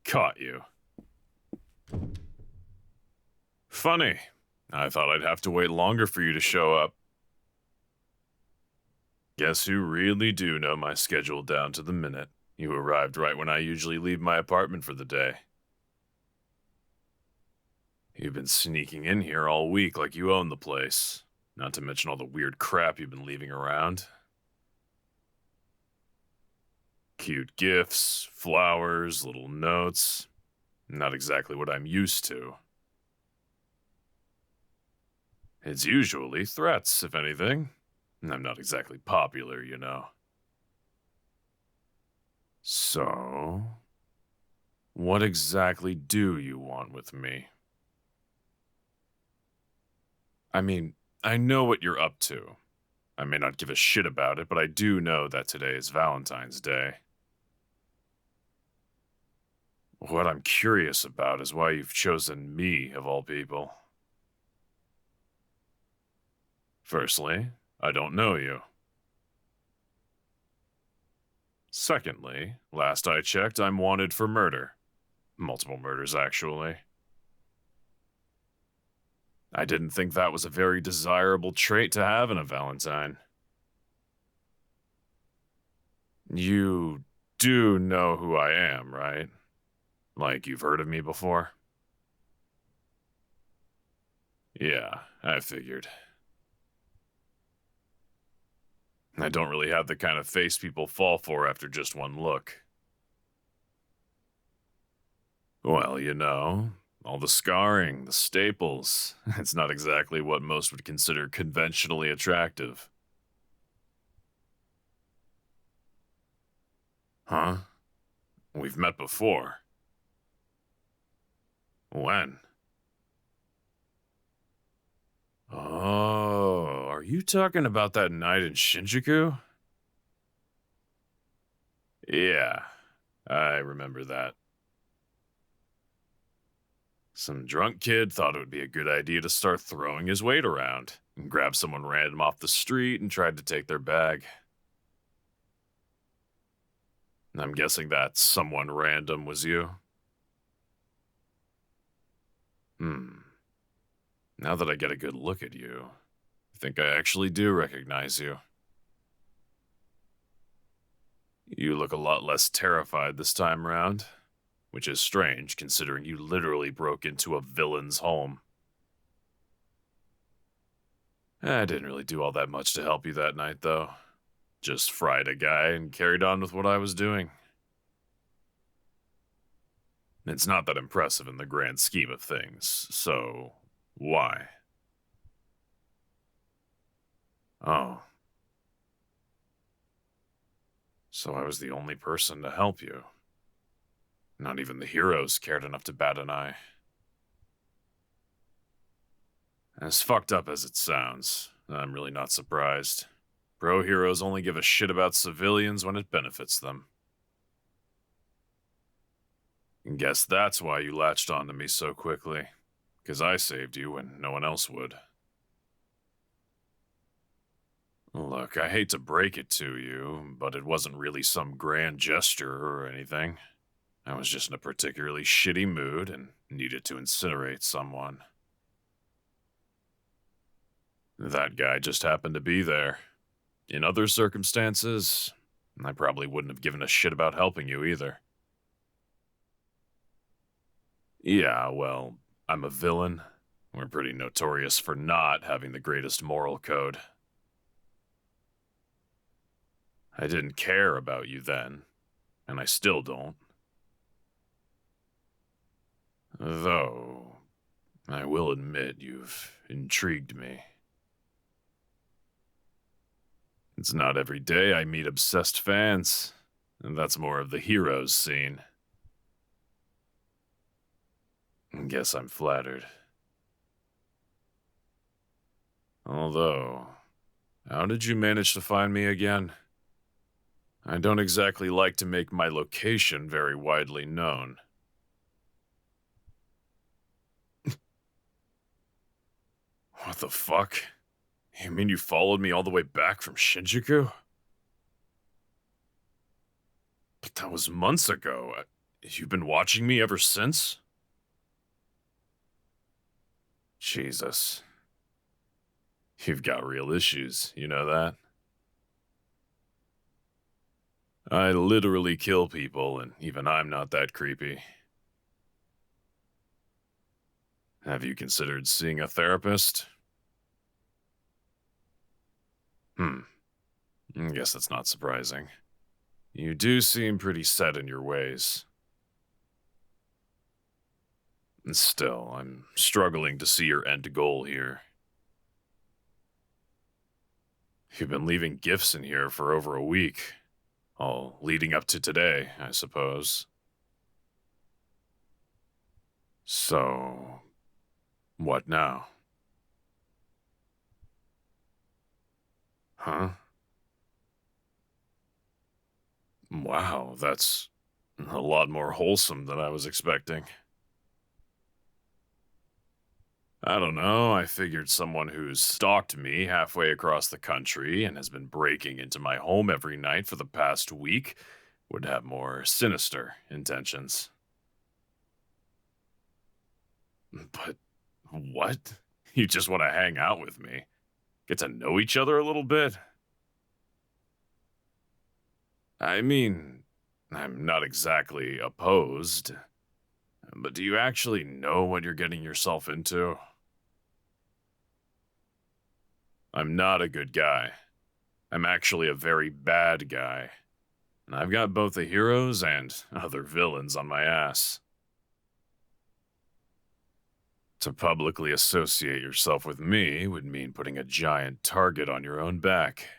Caught you. Funny. I thought I'd have to wait longer for you to show up. Guess you really do know my schedule down to the minute. You arrived right when I usually leave my apartment for the day. You've been sneaking in here all week like you own the place. Not to mention all the weird crap you've been leaving around. Cute gifts, flowers, little notes. Not exactly what I'm used to. It's usually threats, if anything. I'm not exactly popular, you know. So, what exactly do you want with me? I mean, I know what you're up to. I may not give a shit about it, but I do know that today is Valentine's Day. What I'm curious about is why you've chosen me, of all people. Firstly, I don't know you. Secondly, last I checked, I'm wanted for murder. Multiple murders, actually. I didn't think that was a very desirable trait to have in a Valentine. You do know who I am, right? Like you've heard of me before? Yeah, I figured. I don't really have the kind of face people fall for after just one look. Well, you know, all the scarring, the staples. It's not exactly what most would consider conventionally attractive. Huh? We've met before. When? Oh, are you talking about that night in Shinjuku? Yeah, I remember that. Some drunk kid thought it would be a good idea to start throwing his weight around, and grab someone random off the street and tried to take their bag. I'm guessing that someone random was you? Now that I get a good look at you, I think I actually do recognize you. You look a lot less terrified this time round, which is strange considering you literally broke into a villain's home. I didn't really do all that much to help you that night, though. Just fried a guy and carried on with what I was doing. It's not that impressive in the grand scheme of things, so why? Oh. So I was the only person to help you. Not even the heroes cared enough to bat an eye. As fucked up as it sounds, I'm really not surprised. Pro heroes only give a shit about civilians when it benefits them. And guess that's why you latched onto me so quickly. 'Cause I saved you when no one else would. Look, I hate to break it to you, but it wasn't really some grand gesture or anything. I was just in a particularly shitty mood and needed to incinerate someone. That guy just happened to be there. In other circumstances, I probably wouldn't have given a shit about helping you either. Yeah, well, I'm a villain. We're pretty notorious for not having the greatest moral code. I didn't care about you then, and I still don't. Though, I will admit you've intrigued me. It's not every day I meet obsessed fans, and that's more of the heroes scene. Guess I'm flattered. Although, how did you manage to find me again? I don't exactly like to make my location very widely known. What the fuck? You mean you followed me all the way back from Shinjuku? But that was months ago. you've been watching me ever since? Jesus. You've got real issues, you know that? I literally kill people, and even I'm not that creepy. Have you considered seeing a therapist? Hmm, I guess that's not surprising. You do seem pretty set in your ways. And still, I'm struggling to see your end goal here. You've been leaving gifts in here for over a week. All leading up to today, I suppose. So, what now? Huh? Wow, that's a lot more wholesome than I was expecting. I don't know, I figured someone who's stalked me halfway across the country and has been breaking into my home every night for the past week would have more sinister intentions. But what? You just want to hang out with me? Get to know each other a little bit? I mean, I'm not exactly opposed, but do you actually know what you're getting yourself into? I'm not a good guy. I'm actually a very bad guy. And I've got both the heroes and other villains on my ass. To publicly associate yourself with me would mean putting a giant target on your own back.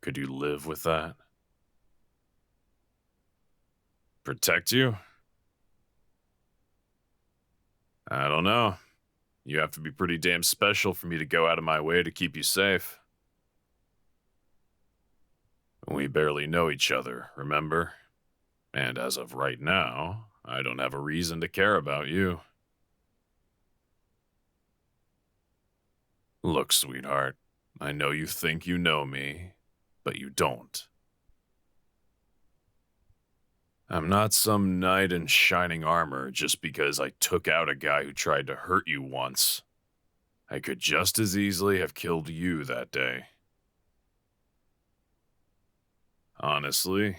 Could you live with that? Protect you? I don't know. You have to be pretty damn special for me to go out of my way to keep you safe. We barely know each other, remember? And as of right now, I don't have a reason to care about you. Look, sweetheart, I know you think you know me, but you don't. I'm not some knight in shining armor just because I took out a guy who tried to hurt you once. I could just as easily have killed you that day. Honestly,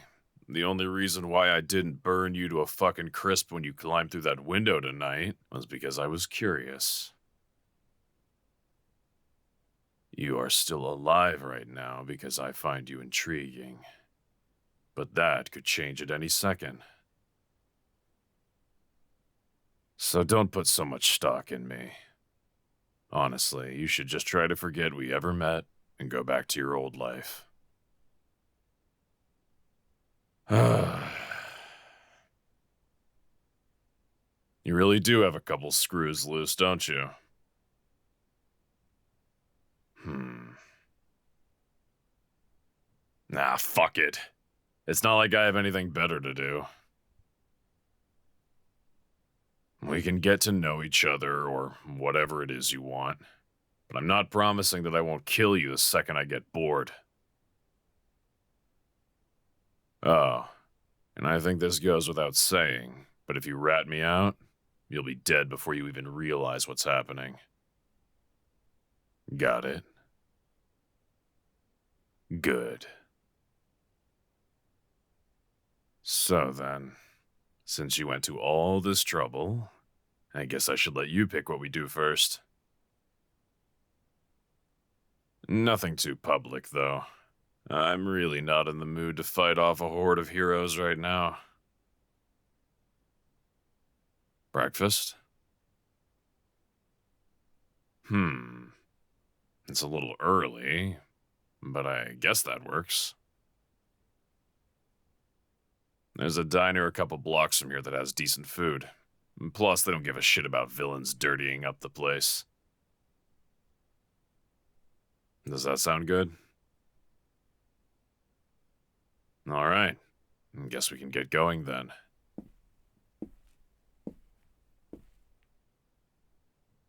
the only reason why I didn't burn you to a fucking crisp when you climbed through that window tonight was because I was curious. You are still alive right now because I find you intriguing. But that could change at any second. So don't put so much stock in me. Honestly, you should just try to forget we ever met and go back to your old life. You really do have a couple screws loose, don't you? Nah, fuck it. It's not like I have anything better to do. We can get to know each other, or whatever it is you want. But I'm not promising that I won't kill you the second I get bored. Oh, and I think this goes without saying, but if you rat me out, you'll be dead before you even realize what's happening. Got it? Good. So then, since you went to all this trouble, I guess I should let you pick what we do first. Nothing too public, though. I'm really not in the mood to fight off a horde of heroes right now. Breakfast? It's a little early, but I guess that works. There's a diner a couple blocks from here that has decent food. Plus, they don't give a shit about villains dirtying up the place. Does that sound good? Alright. Guess we can get going then.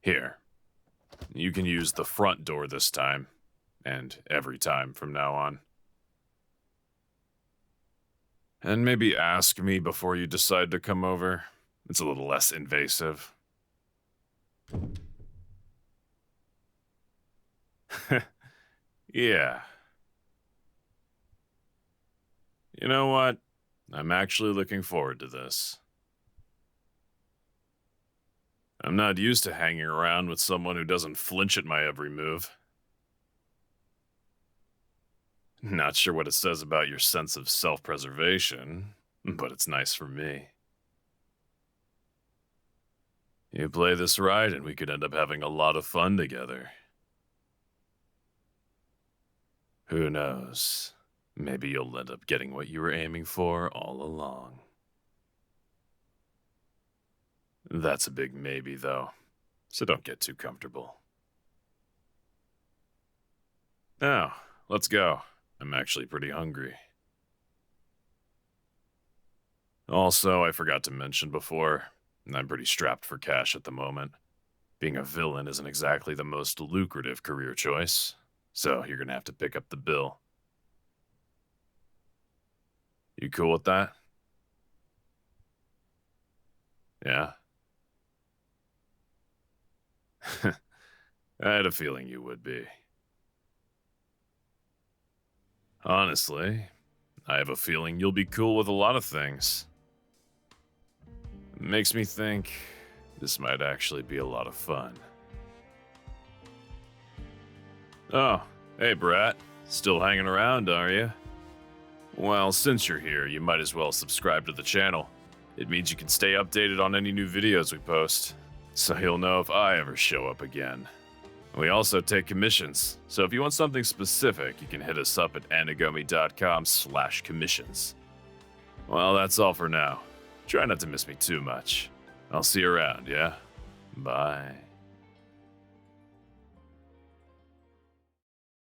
Here. You can use the front door this time. And every time from now on. And maybe ask me before you decide to come over. It's a little less invasive. Yeah. You know what? I'm actually looking forward to this. I'm not used to hanging around with someone who doesn't flinch at my every move. Not sure what it says about your sense of self-preservation, but it's nice for me. You play this right and we could end up having a lot of fun together. Who knows? Maybe you'll end up getting what you were aiming for all along. That's a big maybe, though, so don't get too comfortable. Now, let's go. I'm actually pretty hungry. Also, I forgot to mention before, I'm pretty strapped for cash at the moment. Being a villain isn't exactly the most lucrative career choice, so you're gonna have to pick up the bill. You cool with that? Yeah? I had a feeling you would be. Honestly, I have a feeling you'll be cool with a lot of things. Makes me think this might actually be a lot of fun. Oh, hey Brat. Still hanging around, are you? Well, since you're here, you might as well subscribe to the channel. It means you can stay updated on any new videos we post, so you'll know if I ever show up again. We also take commissions, so if you want something specific, you can hit us up at anigomi.com/commissions. Well, that's all for now. Try not to miss me too much. I'll see you around, yeah? Bye.